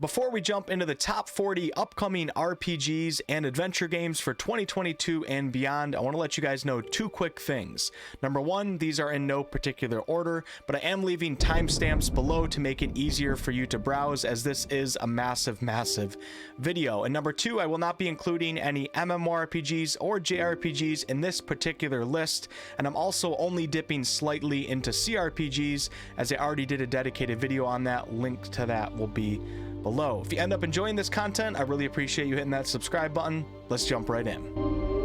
Before we jump into the top 40 upcoming RPGs and adventure games for 2022 and beyond, I want to let you guys know two quick things. Number one, these are in no particular order, but I am leaving timestamps below to make it easier for you to browse, as this is a massive video. And number two, I will not be including any MMORPGs or JRPGs in this particular list, and I'm also only dipping slightly into CRPGs, as I already did a dedicated video on that. Link to that will be below. If you end up enjoying this content, I really appreciate you hitting that subscribe button. Let's jump right in.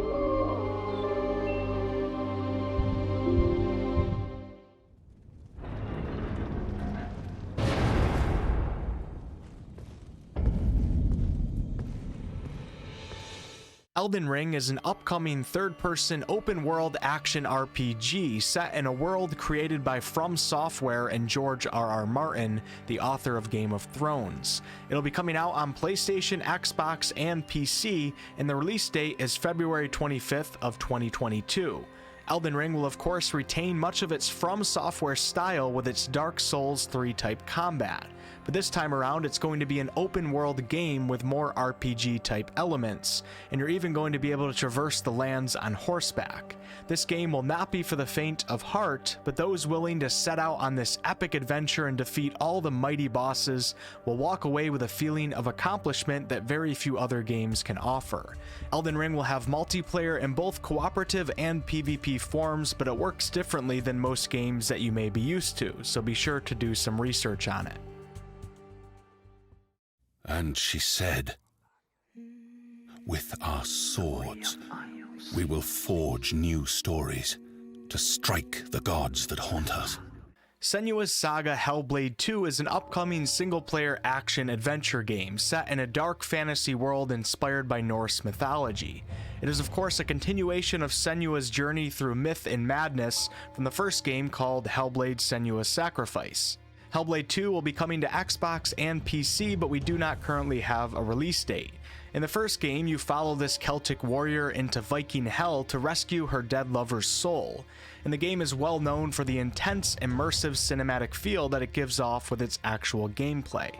Elden Ring is an upcoming third-person open-world action RPG set in a world created by From Software and George R.R. Martin, the author of Game of Thrones. It'll be coming out on PlayStation, Xbox, and PC, and the release date is February 25th of 2022. Elden Ring will of course retain much of its From Software style with its Dark Souls 3 type combat, but this time around it's going to be an open world game with more RPG type elements, and you're even going to be able to traverse the lands on horseback. This game will not be for the faint of heart, but those willing to set out on this epic adventure and defeat all the mighty bosses will walk away with a feeling of accomplishment that very few other games can offer. Elden Ring will have multiplayer in both cooperative and PvP forms, but it works differently than most games that you may be used to, so be sure to do some research on it. And she said, "With our swords, we will forge new stories to strike the gods that haunt us." Senua's Saga Hellblade 2 is an upcoming single-player action-adventure game set in a dark fantasy world inspired by Norse mythology. It is of course a continuation of Senua's journey through myth and madness from the first game called Hellblade: Senua's Sacrifice. Hellblade 2 will be coming to Xbox and PC, but we do not currently have a release date. In the first game, you follow this Celtic warrior into Viking hell to rescue her dead lover's soul, and the game is well known for the intense, immersive cinematic feel that it gives off with its actual gameplay.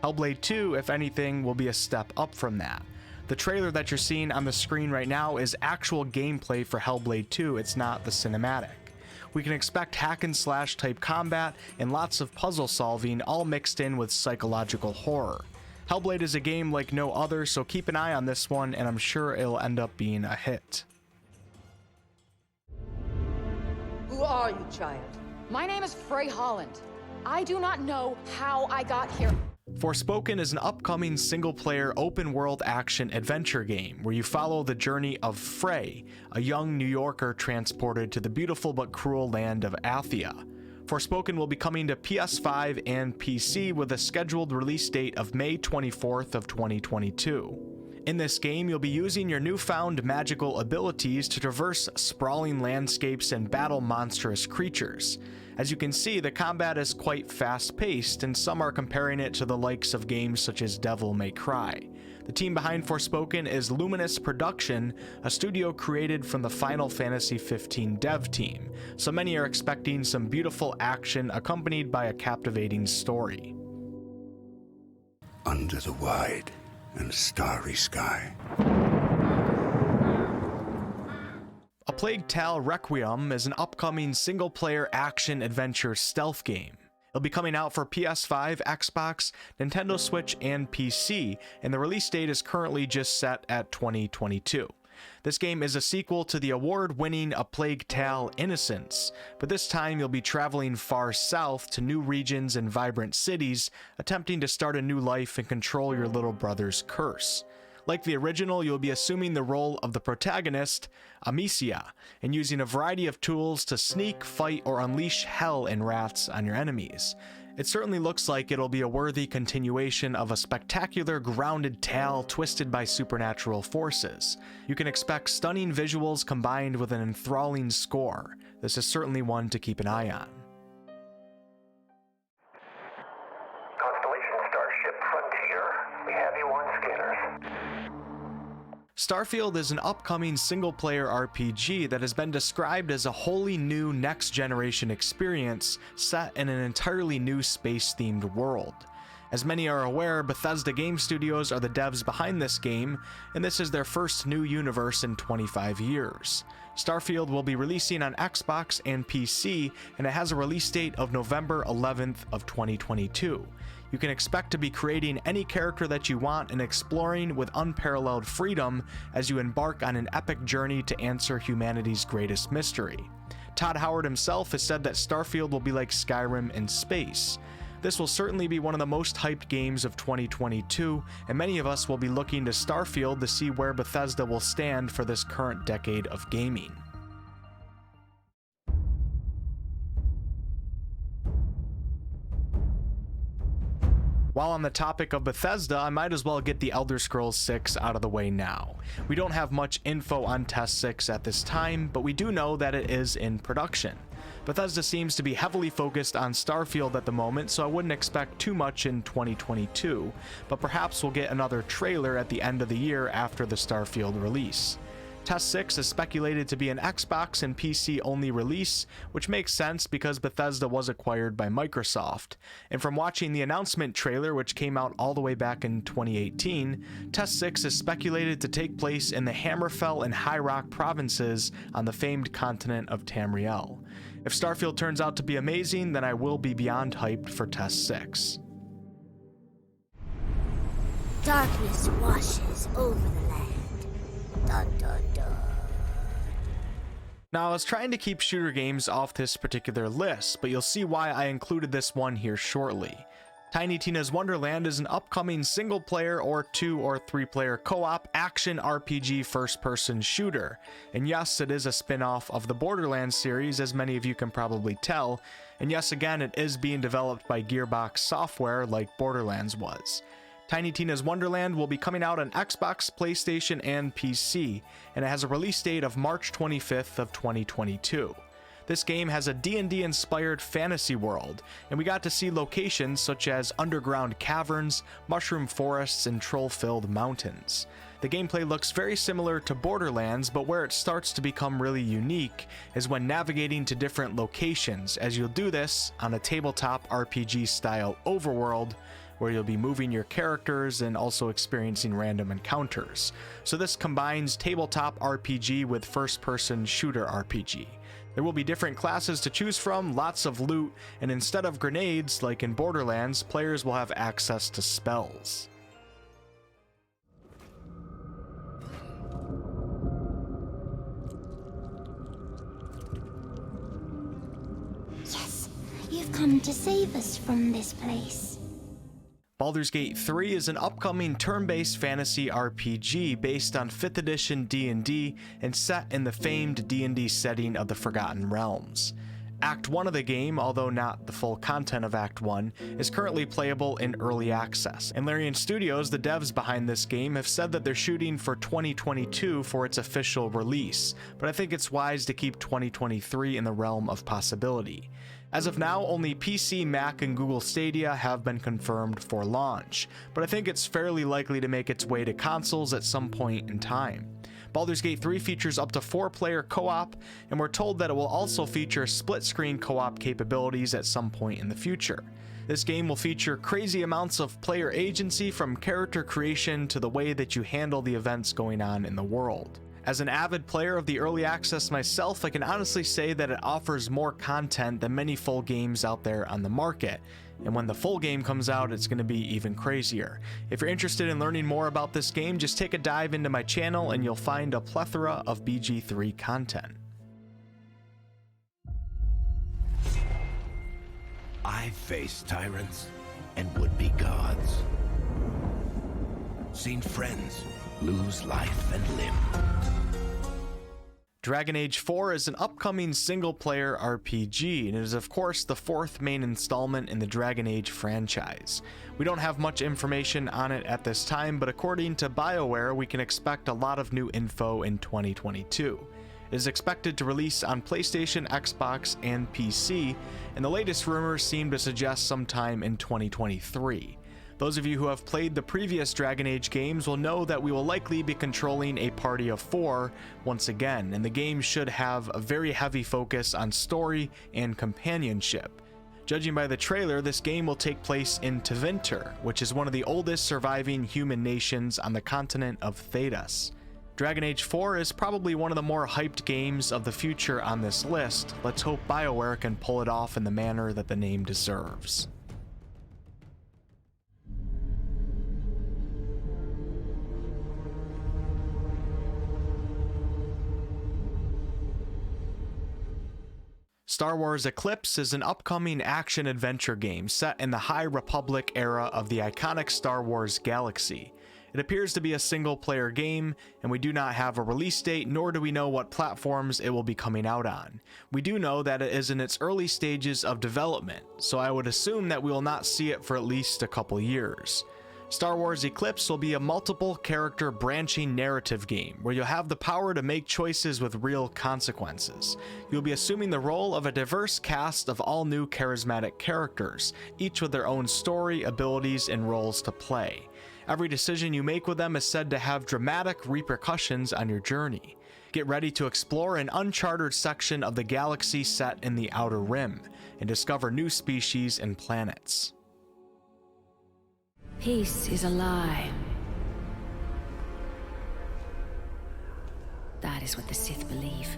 Hellblade 2, if anything, will be a step up from that. The trailer that you're seeing on the screen right now is actual gameplay for Hellblade 2, it's not the cinematic. We can expect hack and slash type combat and lots of puzzle solving, all mixed in with psychological horror. Hellblade is a game like no other, so keep an eye on this one, and I'm sure it'll end up being a hit. Who are you, child? My name is Frey Holland. I do not know how I got here. Forspoken is an upcoming single-player open-world action-adventure game where you follow the journey of Frey, a young New Yorker transported to the beautiful but cruel land of Athia. Forspoken will be coming to PS5 and PC with a scheduled release date of May 24th of 2022. In this game, you'll be using your newfound magical abilities to traverse sprawling landscapes and battle monstrous creatures. As you can see, the combat is quite fast-paced, and some are comparing it to the likes of games such as Devil May Cry. The team behind Forspoken is Luminous Production, a studio created from the Final Fantasy XV dev team, so many are expecting some beautiful action accompanied by a captivating story. Under the wide and starry sky. A Plague Tale: Requiem is an upcoming single-player action-adventure stealth game. It'll be coming out for PS5, Xbox, Nintendo Switch, and PC, and the release date is currently just set at 2022. This game is a sequel to the award-winning A Plague Tale: Innocence, but this time you'll be traveling far south to new regions and vibrant cities, attempting to start a new life and control your little brother's curse. Like the original, you'll be assuming the role of the protagonist, Amicia, and using a variety of tools to sneak, fight, or unleash hell and wraths on your enemies. It certainly looks like it'll be a worthy continuation of a spectacular, grounded tale twisted by supernatural forces. You can expect stunning visuals combined with an enthralling score. This is certainly one to keep an eye on. Constellation Starship Frontier, we have you on scanners. Starfield is an upcoming single-player RPG that has been described as a wholly new next-generation experience set in an entirely new space-themed world. As many are aware, Bethesda Game Studios are the devs behind this game, and this is their first new universe in 25 years. Starfield will be releasing on Xbox and PC, and it has a release date of November 11th of 2022. You can expect to be creating any character that you want and exploring with unparalleled freedom as you embark on an epic journey to answer humanity's greatest mystery. Todd Howard himself has said that Starfield will be like Skyrim in space. This will certainly be one of the most hyped games of 2022, and many of us will be looking to Starfield to see where Bethesda will stand for this current decade of gaming. While on the topic of Bethesda, I might as well get the Elder Scrolls 6 out of the way now. We don't have much info on Test 6 at this time, but we do know that it is in production. Bethesda seems to be heavily focused on Starfield at the moment, so I wouldn't expect too much in 2022, but perhaps we'll get another trailer at the end of the year after the Starfield release. Test 6 is speculated to be an Xbox and PC only release, which makes sense because Bethesda was acquired by Microsoft. And from watching the announcement trailer, which came out all the way back in 2018, Test 6 is speculated to take place in the Hammerfell and High Rock provinces on the famed continent of Tamriel. If Starfield turns out to be amazing, then I will be beyond hyped for Test 6. Darkness washes over the land. Dun, dun, dun. Now, I was trying to keep shooter games off this particular list, but you'll see why I included this one here shortly. Tiny Tina's Wonderland is an upcoming single-player or 2- or 3-player co-op action RPG first-person shooter. And yes, it is a spin-off of the Borderlands series, as many of you can probably tell. And yes, again, it is being developed by Gearbox Software like Borderlands was. Tiny Tina's Wonderland will be coming out on Xbox, PlayStation, and PC, and it has a release date of March 25th of 2022. This game has a D&D inspired fantasy world, and we got to see locations such as underground caverns, mushroom forests, and troll-filled mountains. The gameplay looks very similar to Borderlands, but where it starts to become really unique is when navigating to different locations, as you'll do this on a tabletop RPG style overworld, where you'll be moving your characters and also experiencing random encounters. So this combines tabletop RPG with first-person shooter RPG. There will be different classes to choose from, lots of loot, and instead of grenades, like in Borderlands, players will have access to spells. Yes, you've come to save us from this place. Baldur's Gate 3 is an upcoming turn-based fantasy RPG based on 5th edition D&D and set in the famed D&D setting of the Forgotten Realms. Act 1 of the game, although not the full content of Act 1, is currently playable in early access. And Larian Studios, the devs behind this game, have said that they're shooting for 2022 for its official release, but I think it's wise to keep 2023 in the realm of possibility. As of now, only PC, Mac, and Google Stadia have been confirmed for launch, but I think it's fairly likely to make its way to consoles at some point in time. Baldur's Gate 3 features up to 4-player co-op, and we're told that it will also feature split-screen co-op capabilities at some point in the future. This game will feature crazy amounts of player agency, from character creation to the way that you handle the events going on in the world. As an avid player of the early access myself, I can honestly say that it offers more content than many full games out there on the market. And when the full game comes out, it's going to be even crazier. If you're interested in learning more about this game, just take a dive into my channel and you'll find a plethora of BG3 content. I've faced tyrants and would-be gods. Seen friends lose life and limb. Dragon Age 4 is an upcoming single-player RPG, and it is of course the 4th main installment in the Dragon Age franchise. We don't have much information on it at this time, but according to BioWare, we can expect a lot of new info in 2022. It is expected to release on PlayStation, Xbox, and PC, and the latest rumors seem to suggest sometime in 2023. Those of you who have played the previous Dragon Age games will know that we will likely be controlling a party of 4 once again, and the game should have a very heavy focus on story and companionship. Judging by the trailer, this game will take place in Tevinter, which is one of the oldest surviving human nations on the continent of Thedas. Dragon Age 4 is probably one of the more hyped games of the future on this list. Let's hope BioWare can pull it off in the manner that the name deserves. Star Wars Eclipse is an upcoming action-adventure game set in the High Republic era of the iconic Star Wars galaxy. It appears to be a single-player game, and we do not have a release date, nor do we know what platforms it will be coming out on. We do know that it is in its early stages of development, so I would assume that we will not see it for at least a couple years. Star Wars Eclipse will be a multiple character branching narrative game where you'll have the power to make choices with real consequences. You'll be assuming the role of a diverse cast of all new charismatic characters, each with their own story, abilities, and roles to play. Every decision you make with them is said to have dramatic repercussions on your journey. Get ready to explore an uncharted section of the galaxy set in the Outer Rim and discover new species and planets. Peace is a lie. That is what the Sith believe.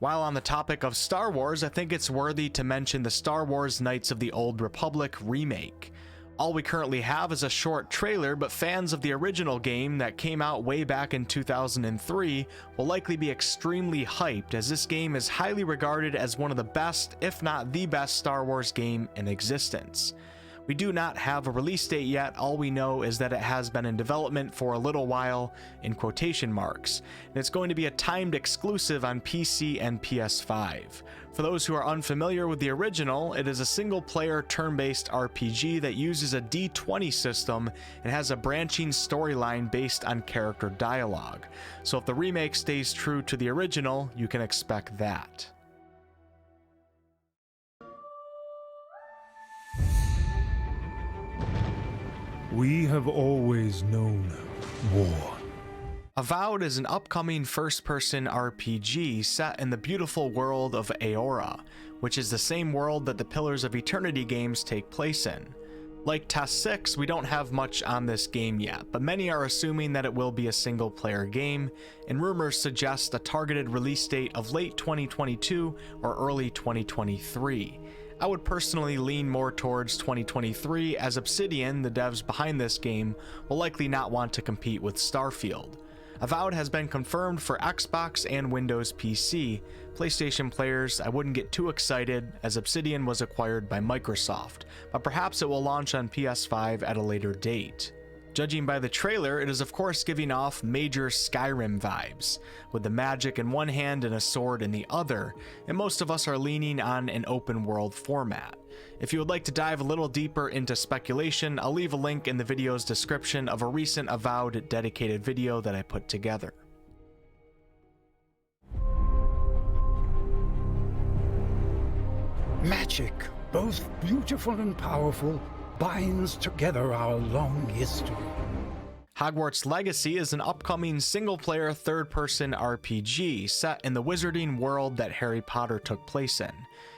While on the topic of Star Wars, I think it's worthy to mention the Star Wars Knights of the Old Republic remake. All we currently have is a short trailer, but fans of the original game that came out way back in 2003 will likely be extremely hyped, as this game is highly regarded as one of the best, if not the best, Star Wars game in existence. We do not have a release date yet. All we know is that it has been in development for a little while, in quotation marks, and it's going to be a timed exclusive on PC and PS5. For those who are unfamiliar with the original, it is a single-player turn-based RPG that uses a D20 system and has a branching storyline based on character dialogue. So if the remake stays true to the original, you can expect that. We have always known war. Avowed is an upcoming first-person RPG set in the beautiful world of Aora, which is the same world that the Pillars of Eternity games take place in. Like Test 6, we don't have much on this game yet, but many are assuming that it will be a single-player game, and rumors suggest a targeted release date of late 2022 or early 2023. I would personally lean more towards 2023, as Obsidian, the devs behind this game, will likely not want to compete with Starfield. Avowed has been confirmed for Xbox and Windows PC. PlayStation players, I wouldn't get too excited, as Obsidian was acquired by Microsoft, but perhaps it will launch on PS5 at a later date. Judging by the trailer, it is of course giving off major Skyrim vibes, with the magic in one hand and a sword in the other, and most of us are leaning on an open world format. If you would like to dive a little deeper into speculation, I'll leave a link in the video's description of a recent Avowed dedicated video that I put together. Magic, both beautiful and powerful, binds together our long history. Hogwarts Legacy is an upcoming single-player third-person RPG set in the wizarding world that Harry Potter took place in.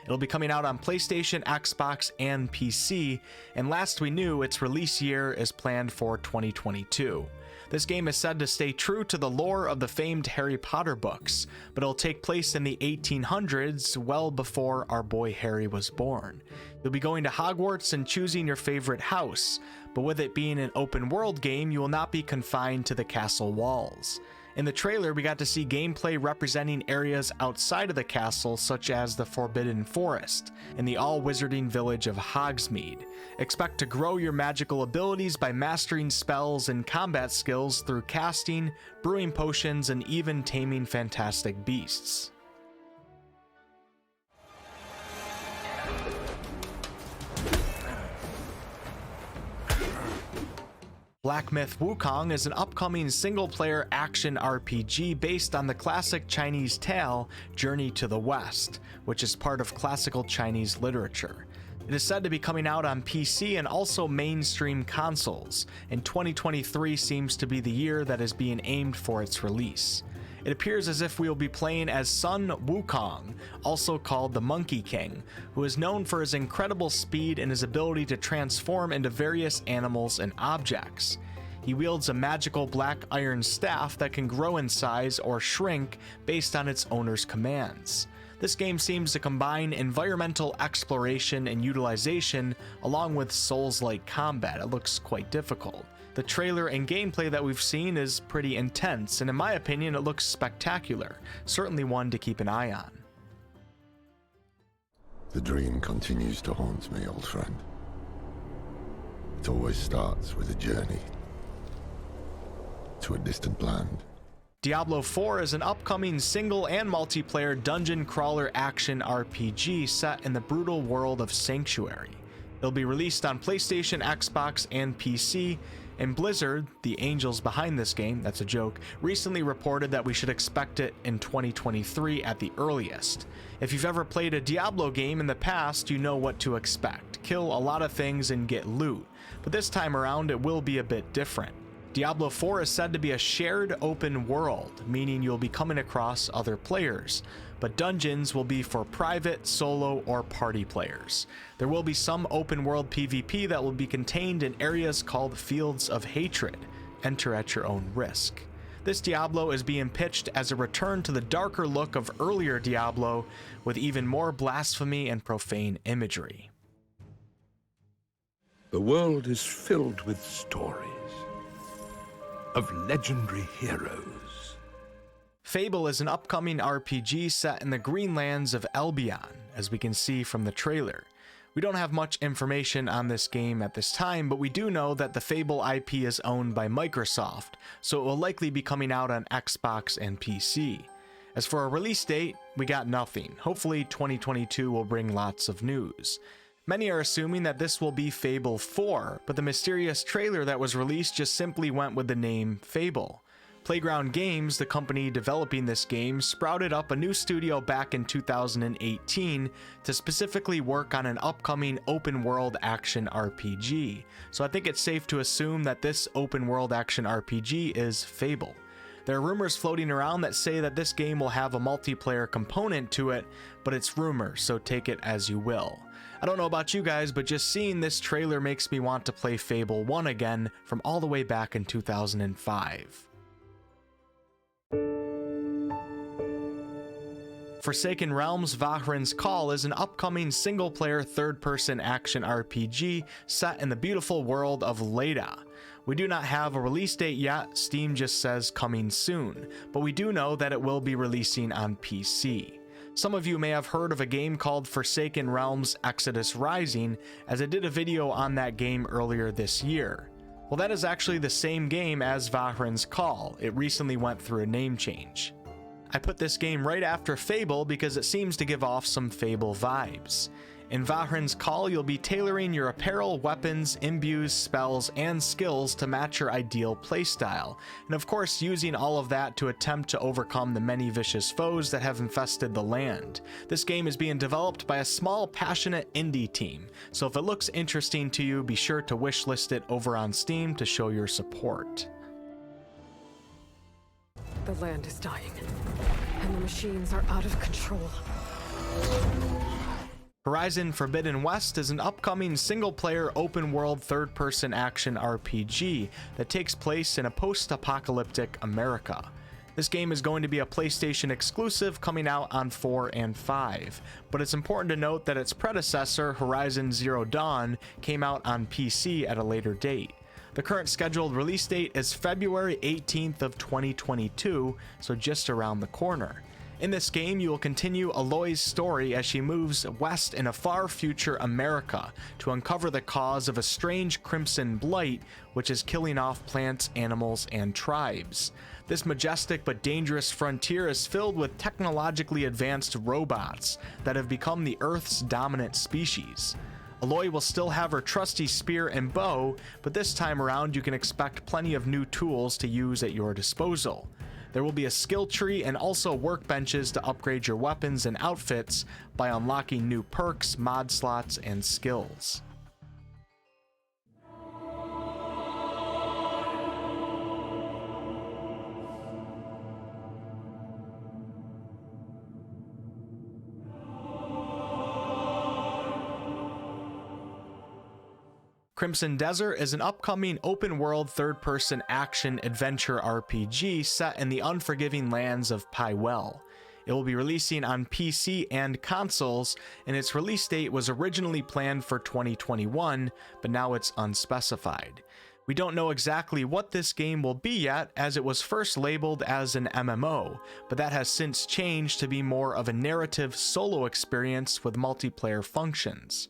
It'll be coming out on PlayStation, Xbox, and PC, and last we knew, its release year is planned for 2022. This game is said to stay true to the lore of the famed Harry Potter books, but it'll take place in the 1800s, well before our boy Harry was born. You'll be going to Hogwarts and choosing your favorite house, but with it being an open world game, you will not be confined to the castle walls. In the trailer, we got to see gameplay representing areas outside of the castle, such as the Forbidden Forest and the all-wizarding village of Hogsmeade. Expect to grow your magical abilities by mastering spells and combat skills through casting, brewing potions, and even taming fantastic beasts. Black Myth Wukong is an upcoming single-player action RPG based on the classic Chinese tale Journey to the West, which is part of classical Chinese literature. It is said to be coming out on PC and also mainstream consoles, and 2023 seems to be the year that is being aimed for its release. It appears as if we will be playing as son Wukong, also called the Monkey King, who is known for his incredible speed and his ability to transform into various animals and objects. He wields a magical black iron staff that can grow in size or shrink based on its owner's commands. This game seems to combine environmental exploration and utilization along with Souls-like combat. It looks quite difficult. The trailer and gameplay that we've seen is pretty intense, and in my opinion it looks spectacular. Certainly one to keep an eye on. The dream continues to haunt me, old friend. It always starts with a journey to a distant land. Diablo 4 is an upcoming single and multiplayer dungeon crawler action RPG set in the brutal world of Sanctuary. It'll be released on PlayStation, Xbox, and PC, and Blizzard, the angels behind this game, that's a joke, recently reported that we should expect it in 2023 at the earliest. If you've ever played a Diablo game in the past, you know what to expect. Kill a lot of things and get loot, but this time around it will be a bit different. Diablo 4 is said to be a shared open world, meaning you'll be coming across other players, but dungeons will be for private, solo, or party players. There will be some open world PvP that will be contained in areas called Fields of Hatred. Enter at your own risk. This Diablo is being pitched as a return to the darker look of earlier Diablo, with even more blasphemy and profane imagery. The world is filled with stories of legendary heroes. Fable is an upcoming RPG set in the Greenlands of Albion, as we can see from the trailer. We don't have much information on this game at this time, but we do know that the Fable IP is owned by Microsoft, so it will likely be coming out on Xbox and PC. As for a release date, we got nothing. Hopefully 2022 will bring lots of news. Many are assuming that this will be Fable 4, but the mysterious trailer that was released just simply went with the name Fable. Playground Games, the company developing this game, sprouted up a new studio back in 2018 to specifically work on an upcoming open-world action RPG. So I think it's safe to assume that this open-world action RPG is Fable. There are rumors floating around that say that this game will have a multiplayer component to it, but it's rumors, so take it as you will. I don't know about you guys, but just seeing this trailer makes me want to play Fable 1 again from all the way back in 2005. Forsaken Realms Vahrin's Call is an upcoming single-player third-person action RPG set in the beautiful world of Leda. We do not have a release date yet, Steam just says coming soon, but we do know that it will be releasing on PC. Some of you may have heard of a game called Forsaken Realms Exodus Rising, as I did a video on that game earlier this year. Well, that is actually the same game as Vahrin's Call. It recently went through a name change. I put this game right after Fable because it seems to give off some Fable vibes. In Vahrin's Call, you'll be tailoring your apparel, weapons, imbues, spells, and skills to match your ideal playstyle, and of course using all of that to attempt to overcome the many vicious foes that have infested the land. This game is being developed by a small, passionate indie team, so if it looks interesting to you, be sure to wishlist it over on Steam to show your support. The land is dying, and the machines are out of control. Horizon Forbidden West is an upcoming single-player open-world third-person action RPG that takes place in a post-apocalyptic America. This game is going to be a PlayStation exclusive coming out on 4 and 5, but it's important to note that its predecessor, Horizon Zero Dawn, came out on PC at a later date. The current scheduled release date is February 18th of 2022, so just around the corner. In this game, you will continue Aloy's story as she moves west in a far future America to uncover the cause of a strange crimson blight which is killing off plants, animals, and tribes. This majestic but dangerous frontier is filled with technologically advanced robots that have become the Earth's dominant species. Aloy will still have her trusty spear and bow, but this time around you can expect plenty of new tools to use at your disposal. There will be a skill tree and also workbenches to upgrade your weapons and outfits by unlocking new perks, mod slots, and skills. Crimson Desert is an upcoming open-world third-person action-adventure RPG set in the unforgiving lands of Pywell. It will be releasing on PC and consoles, and its release date was originally planned for 2021, but now it's unspecified. We don't know exactly what this game will be yet, as it was first labeled as an MMO, but that has since changed to be more of a narrative solo experience with multiplayer functions.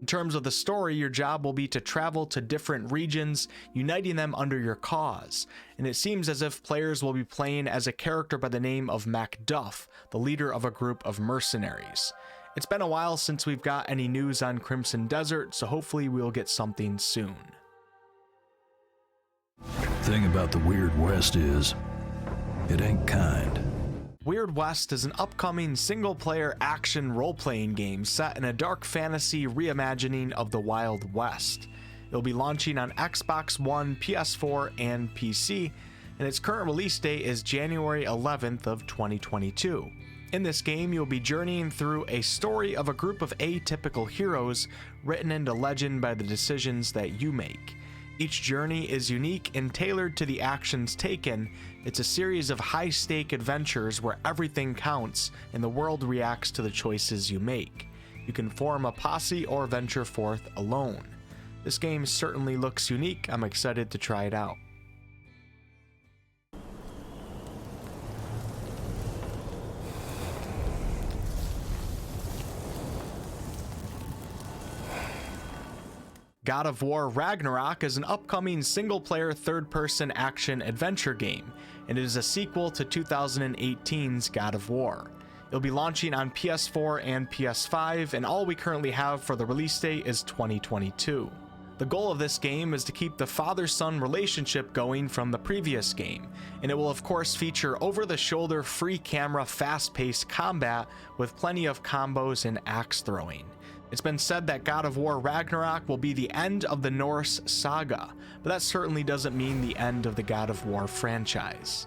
In terms of the story, your job will be to travel to different regions, uniting them under your cause, and it seems as if players will be playing as a character by the name of Macduff, the leader of a group of mercenaries. It's been a while since we've got any news on Crimson Desert, so hopefully we'll get something soon. Thing about the Weird West is, it ain't kind. Weird West is an upcoming single-player action role-playing game set in a dark fantasy reimagining of the Wild West. It'll be launching on Xbox One, PS4, and PC, and its current release date is January 11th of 2022. In this game, you'll be journeying through a story of a group of atypical heroes written into legend by the decisions that you make. Each journey is unique and tailored to the actions taken. It's a series of high-stake adventures where everything counts and the world reacts to the choices you make. You can form a posse or venture forth alone. This game certainly looks unique. I'm excited to try it out. God of War Ragnarok is an upcoming single-player third-person action-adventure game, and it is a sequel to 2018's God of War. It'll be launching on PS4 and PS5, and all we currently have for the release date is 2022. The goal of this game is to keep the father-son relationship going from the previous game, and it will of course feature over-the-shoulder, free-camera, fast-paced combat with plenty of combos and axe throwing. It's been said that God of War Ragnarok will be the end of the Norse saga, but that certainly doesn't mean the end of the God of War franchise.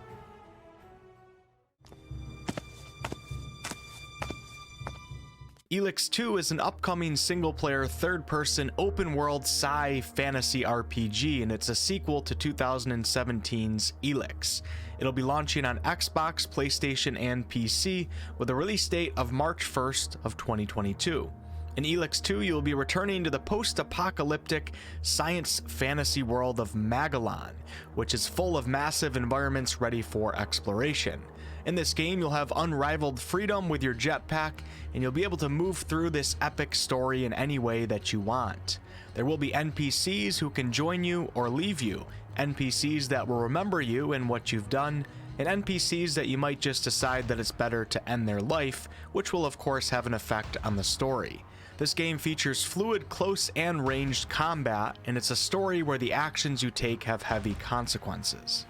Elex 2 is an upcoming single-player third-person open-world sci fantasy RPG, and it's a sequel to 2017's Elex. It'll be launching on Xbox, PlayStation, and PC with a release date of March 1st of 2022. In Elex 2, you'll be returning to the post-apocalyptic science fantasy world of Magellan, which is full of massive environments ready for exploration. In this game, you'll have unrivaled freedom with your jetpack, and you'll be able to move through this epic story in any way that you want. There will be NPCs who can join you or leave you, NPCs that will remember you and what you've done, and NPCs that you might just decide that it's better to end their life, which will of course have an effect on the story. This game features fluid, close, and ranged combat, and it's a story where the actions you take have heavy consequences.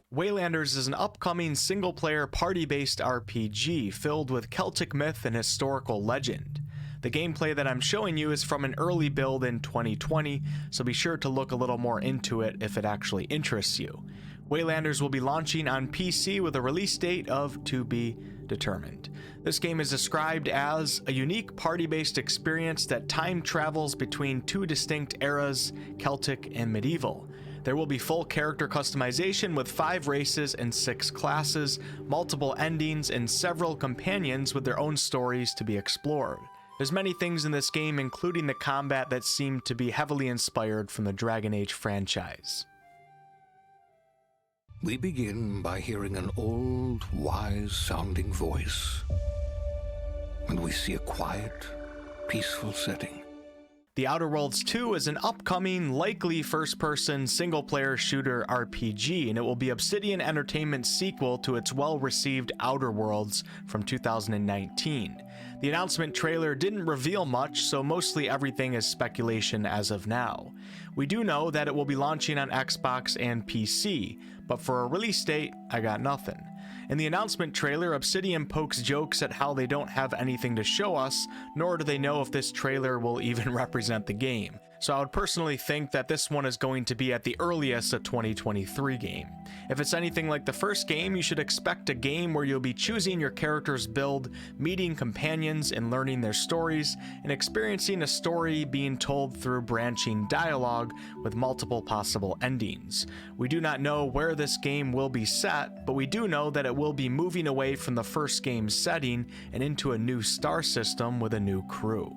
Waylanders is an upcoming single-player party-based RPG filled with Celtic myth and historical legend. The gameplay that I'm showing you is from an early build in 2020, so be sure to look a little more into it if it actually interests you. Waylanders will be launching on PC with a release date of to be determined. This game is described as a unique party-based experience that time travels between two distinct eras, Celtic and medieval. There will be full character customization with 5 races and 6 classes, multiple endings, and several companions with their own stories to be explored. There's many things in this game, including the combat, that seem to be heavily inspired from the Dragon Age franchise. We begin by hearing an old, wise-sounding voice, and we see a quiet, peaceful setting. The Outerworlds 2 is an upcoming, likely first-person single-player shooter RPG, and it will be Obsidian Entertainment's sequel to its well-received Outerworlds from 2019. The announcement trailer didn't reveal much, so mostly everything is speculation as of now. We do know that it will be launching on Xbox and PC, but for a release date, I got nothing. In the announcement trailer, Obsidian pokes jokes at how they don't have anything to show us, nor do they know if this trailer will even represent the game. so I would personally think that this one is going to be at the earliest a 2023 game. If it's anything like the first game, you should expect a game where you'll be choosing your character's build, meeting companions and learning their stories, and experiencing a story being told through branching dialogue with multiple possible endings. We do not know where this game will be set, but we do know that it will be moving away from the first game's setting and into a new star system with a new crew.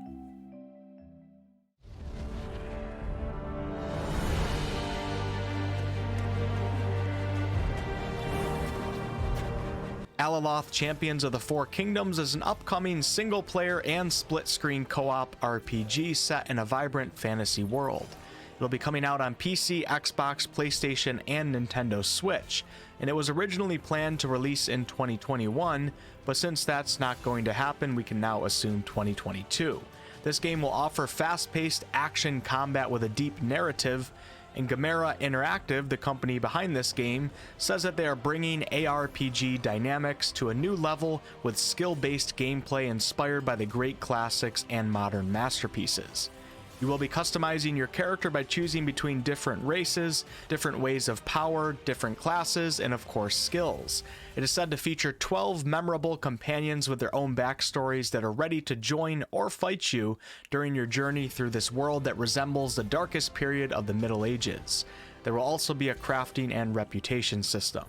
Alaloth Champions of the Four Kingdoms is an upcoming single-player and split-screen co-op RPG set in a vibrant fantasy world. It'll be coming out on PC, Xbox, PlayStation, and Nintendo Switch, and it was originally planned to release in 2021, but since that's not going to happen, we can now assume 2022. This game will offer fast-paced action combat with a deep narrative, and Gamera Interactive, the company behind this game, says that they are bringing ARPG dynamics to a new level with skill-based gameplay inspired by the great classics and modern masterpieces. You will be customizing your character by choosing between different races, different ways of power, different classes, and of course skills. It is said to feature 12 memorable companions with their own backstories that are ready to join or fight you during your journey through this world that resembles the darkest period of the Middle Ages. There will also be a crafting and reputation system.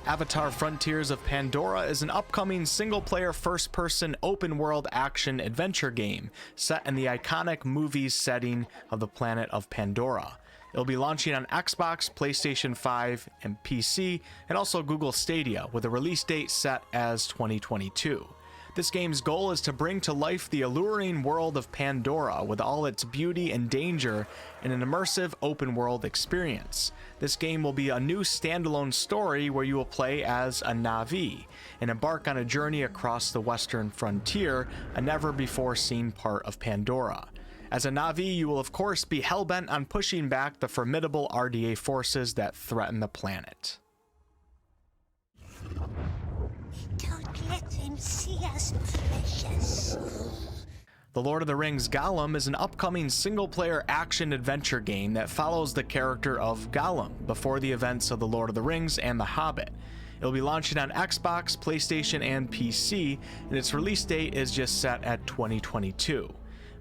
Avatar Frontiers of Pandora is an upcoming single-player first-person open-world action-adventure game set in the iconic movies setting of the planet of Pandora. It'll be launching on Xbox, PlayStation 5, and PC, and also Google Stadia, with a release date set as 2022. This game's goal is to bring to life the alluring world of Pandora with all its beauty and danger in an immersive open-world experience. This game will be a new standalone story where you will play as a Na'vi and embark on a journey across the western frontier, a never-before-seen part of Pandora. As a Na'vi, you will of course be hellbent on pushing back the formidable RDA forces that threaten the planet. Don't let him see us, precious. The Lord of the Rings Gollum is an upcoming single-player action-adventure game that follows the character of Gollum before the events of The Lord of the Rings and The Hobbit. It'll be launching on Xbox, PlayStation, and PC, and its release date is just set at 2022.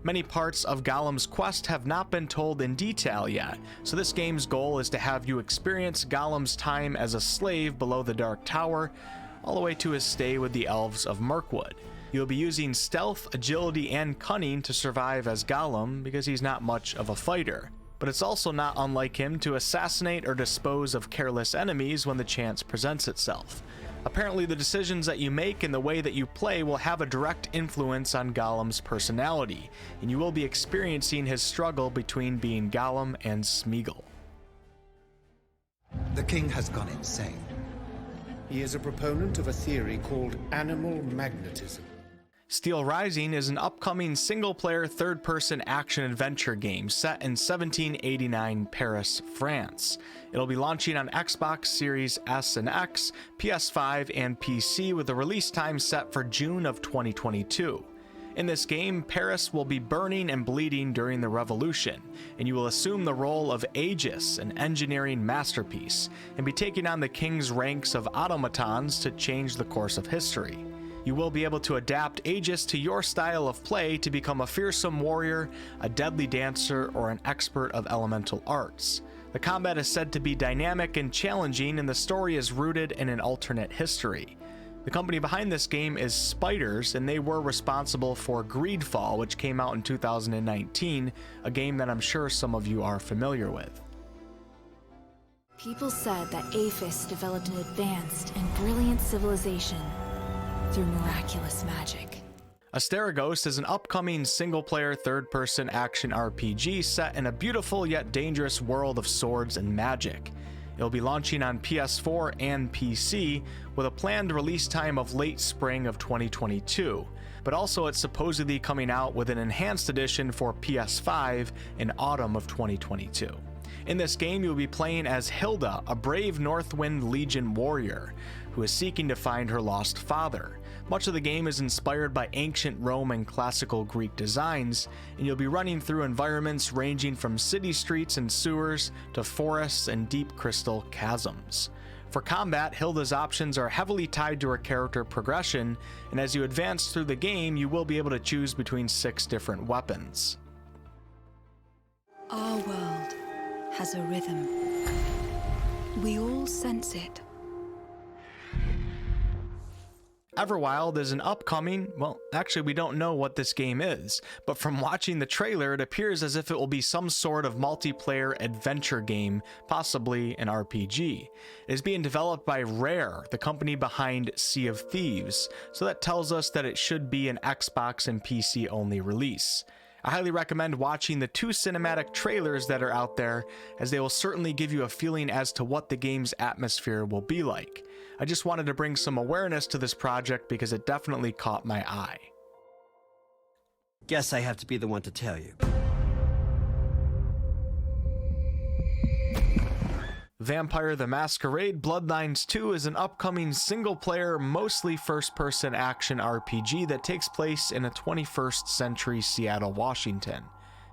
Many parts of Gollum's quest have not been told in detail yet, so this game's goal is to have you experience Gollum's time as a slave below the Dark Tower, all the way to his stay with the elves of Mirkwood. You'll be using stealth, agility, and cunning to survive as Gollum because he's not much of a fighter. But it's also not unlike him to assassinate or dispose of careless enemies when the chance presents itself. Apparently, the decisions that you make and the way that you play will have a direct influence on Gollum's personality, and you will be experiencing his struggle between being Gollum and Smeagol. The king has gone insane. He is a proponent of a theory called animal magnetism. Steel Rising is an upcoming single-player third-person action-adventure game set in 1789 Paris, France. It'll be launching on Xbox Series S and X, PS5, and PC with a release time set for June of 2022. In this game, Paris will be burning and bleeding during the Revolution, and you will assume the role of Aegis, an engineering masterpiece, and be taking on the king's ranks of automatons to change the course of history. You will be able to adapt Aegis to your style of play to become a fearsome warrior, a deadly dancer, or an expert of elemental arts. The combat is said to be dynamic and challenging, and the story is rooted in an alternate history. The company behind this game is Spiders, and they were responsible for Greedfall, which came out in 2019, a game that I'm sure some of you are familiar with. People said that Aphis developed an advanced and brilliant civilization through miraculous magic. Asterigos is an upcoming single-player third-person action RPG set in a beautiful yet dangerous world of swords and magic. It'll be launching on PS4 and PC with a planned release time of late spring of 2022, but also it's supposedly coming out with an enhanced edition for PS5 in autumn of 2022. In this game, you'll be playing as Hilda, a brave Northwind Legion warrior who is seeking to find her lost father. Much of the game is inspired by ancient Rome and classical Greek designs, and you'll be running through environments ranging from city streets and sewers to forests and deep crystal chasms. For combat, Hilda's options are heavily tied to her character progression, and as you advance through the game, you will be able to choose between 6 different weapons. Our world has a rhythm. We all sense it. Everwild is an upcoming, well, actually we don't know what this game is, but from watching the trailer it appears as if it will be some sort of multiplayer adventure game, possibly an RPG. It is being developed by Rare, the company behind Sea of Thieves, so that tells us that it should be an Xbox and PC only release. I highly recommend watching the 2 cinematic trailers that are out there, as they will certainly give you a feeling as to what the game's atmosphere will be like. I just wanted to bring some awareness to this project because it definitely caught my eye. Guess I have to be the one to tell you. Vampire the Masquerade Bloodlines 2 is an upcoming single-player, mostly first-person action RPG that takes place in a 21st century Seattle, Washington.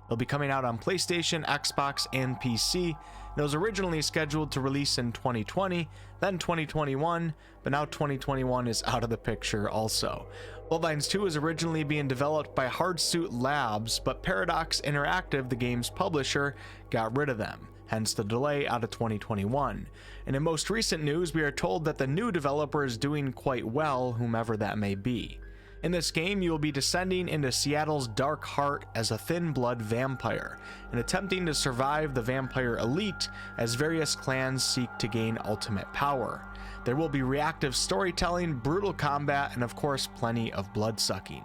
It'll be coming out on PlayStation, Xbox, and PC. It was originally scheduled to release in 2020, then 2021, but now 2021 is out of the picture also. Bloodlines 2 is originally being developed by Hardsuit Labs, but Paradox Interactive, the game's publisher, got rid of them, hence the delay out of 2021. And in most recent news, we are told that the new developer is doing quite well, whomever that may be. In this game, you will be descending into Seattle's dark heart as a thin-blood vampire, and attempting to survive the vampire elite as various clans seek to gain ultimate power. There will be reactive storytelling, brutal combat, and of course plenty of blood-sucking.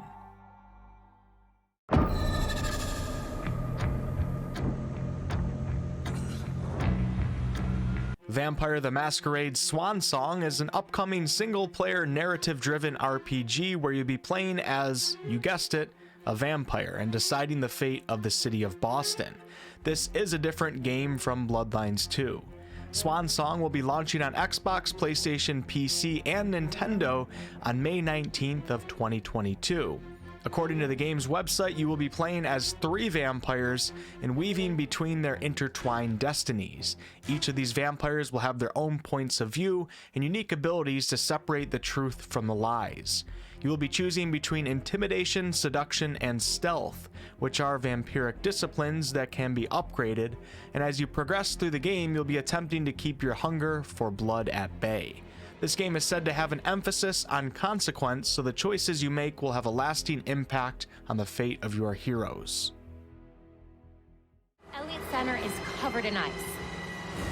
Vampire the Masquerade Swan Song is an upcoming single-player narrative-driven RPG where you'll be playing as, you guessed it, a vampire and deciding the fate of the city of Boston. This is a different game from Bloodlines 2. Swan Song will be launching on Xbox, PlayStation, PC, and Nintendo on May 19th of 2022. According to the game's website, you will be playing as 3 vampires and weaving between their intertwined destinies. Each of these vampires will have their own points of view and unique abilities to separate the truth from the lies. You will be choosing between intimidation, seduction, and stealth, which are vampiric disciplines that can be upgraded, and as you progress through the game, you'll be attempting to keep your hunger for blood at bay. This game is said to have an emphasis on consequence, so the choices you make will have a lasting impact on the fate of your heroes. Elliott Center is covered in ice.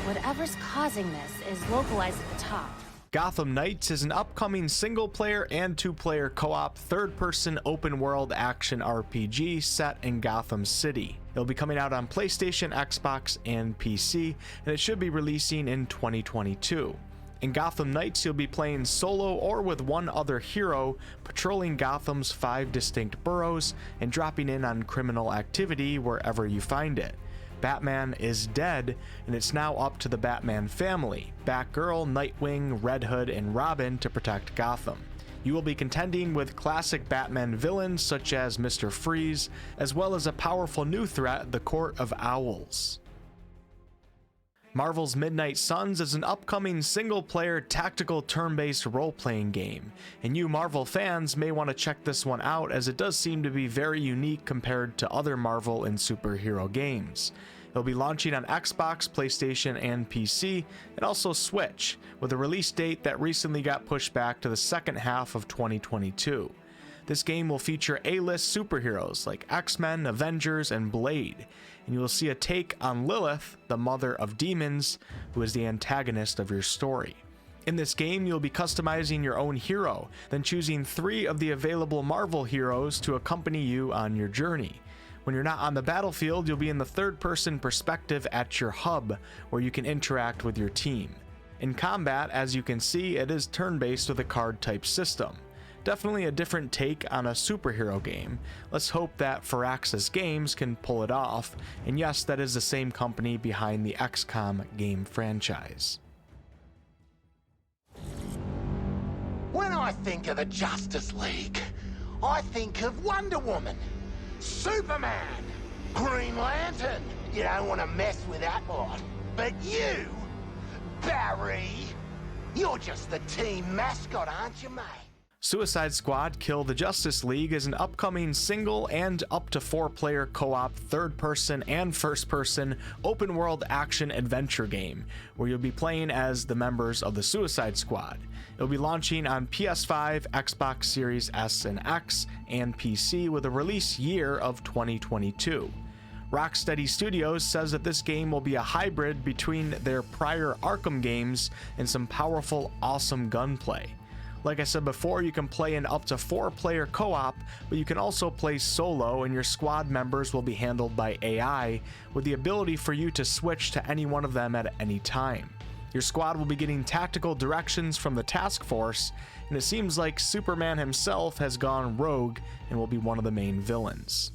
Whatever's causing this is localized at the top. Gotham Knights is an upcoming single-player and 2-player co-op third-person open-world action RPG set in Gotham City. It'll be coming out on PlayStation, Xbox, and PC, and it should be releasing in 2022. In Gotham Knights, you'll be playing solo or with one other hero, patrolling Gotham's 5 distinct boroughs and dropping in on criminal activity wherever you find it. Batman is dead, and it's now up to the Batman family, Batgirl, Nightwing, Red Hood, and Robin to protect Gotham. You will be contending with classic Batman villains such as Mr. Freeze, as well as a powerful new threat, the Court of Owls. Marvel's Midnight Suns is an upcoming single-player tactical turn-based role-playing game, and you Marvel fans may want to check this one out as it does seem to be very unique compared to other Marvel and superhero games. It'll be launching on Xbox, PlayStation, and PC, and also Switch, with a release date that recently got pushed back to the second half of 2022. This game will feature A-list superheroes like X-Men, Avengers, and Blade, and you will see a take on Lilith, the mother of demons, who is the antagonist of your story. In this game, you'll be customizing your own hero, then choosing 3 of the available Marvel heroes to accompany you on your journey. When you're not on the battlefield, you'll be in the third-person perspective at your hub, where you can interact with your team. In combat, as you can see, it is turn-based with a card-type system. Definitely a different take on a superhero game. Let's hope that Firaxis Games can pull it off, and yes, that is the same company behind the XCOM game franchise. When I think of the Justice League, I think of Wonder Woman, Superman, Green Lantern. You don't want to mess with that lot. But you, Barry, you're just the team mascot, aren't you, mate? Suicide Squad Kill the Justice League is an upcoming single and up to 4-player co-op third-person and first-person open-world action-adventure game where you'll be playing as the members of the Suicide Squad. It'll be launching on PS5, Xbox Series S and X, and PC with a release year of 2022. Rocksteady Studios says that this game will be a hybrid between their prior Arkham games and some powerful, awesome gunplay. Like I said before, you can play in up to 4-player co-op, but you can also play solo, and your squad members will be handled by AI, with the ability for you to switch to any one of them at any time. Your squad will be getting tactical directions from the task force, and it seems like Superman himself has gone rogue and will be one of the main villains.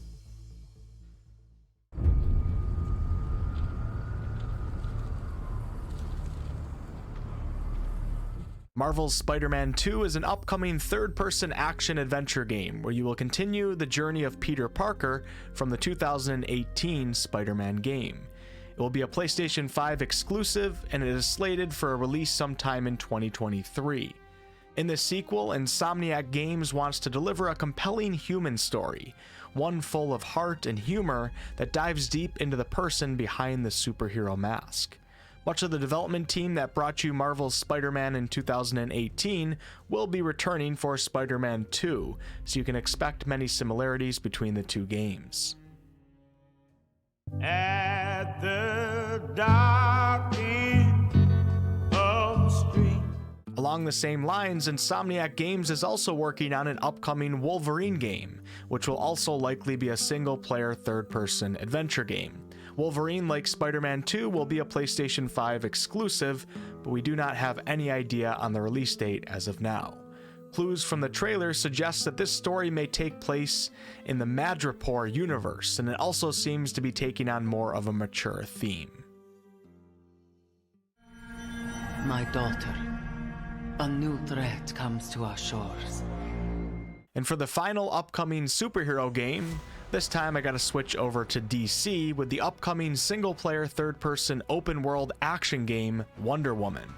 Marvel's Spider-Man 2 is an upcoming third-person action-adventure game where you will continue the journey of Peter Parker from the 2018 Spider-Man game. It will be a PlayStation 5 exclusive, and it is slated for a release sometime in 2023. In this sequel, Insomniac Games wants to deliver a compelling human story, one full of heart and humor that dives deep into the person behind the superhero mask. Much of the development team that brought you Marvel's Spider-Man in 2018 will be returning for Spider-Man 2, so you can expect many similarities between the two games. At the dark end of the street. Along the same lines, Insomniac Games is also working on an upcoming Wolverine game, which will also likely be a single-player third-person adventure game. Wolverine, like Spider-Man 2, will be a PlayStation 5 exclusive, but we do not have any idea on the release date as of now. Clues from the trailer suggest that this story may take place in the Madripoor universe, and it also seems to be taking on more of a mature theme. My daughter, a new threat comes to our shores. And for the final upcoming superhero game, this time I gotta switch over to DC with the upcoming single-player third-person open-world action game, Wonder Woman.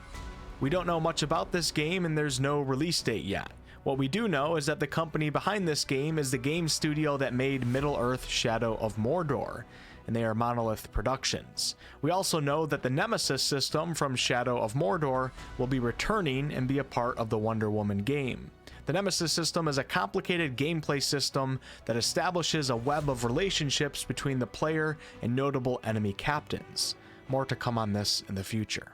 We don't know much about this game and there's no release date yet. What we do know is that the company behind this game is the game studio that made Middle-earth: Shadow of Mordor, and they are Monolith Productions. We also know that the Nemesis system from Shadow of Mordor will be returning and be a part of the Wonder Woman game. The Nemesis system is a complicated gameplay system that establishes a web of relationships between the player and notable enemy captains. More to come on this in the future.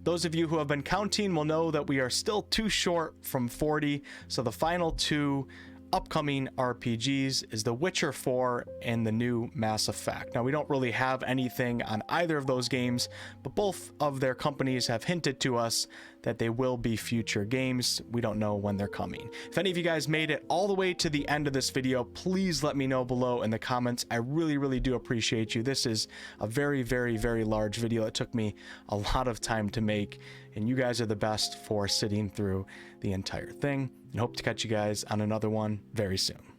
Those of you who have been counting will know that we are still too short from 40, so the final two upcoming RPGs is The Witcher 4 and the new Mass Effect. Now, we don't really have anything on either of those games, but both of their companies have hinted to us that they will be future games. We don't know when they're coming. If any of you guys made it all the way to the end of this video, please let me know below in the comments. I really do appreciate you. This is a very large video. It took me a lot of time to make, and you guys are the best for sitting through the entire thing, and hope to catch you guys on another one very soon.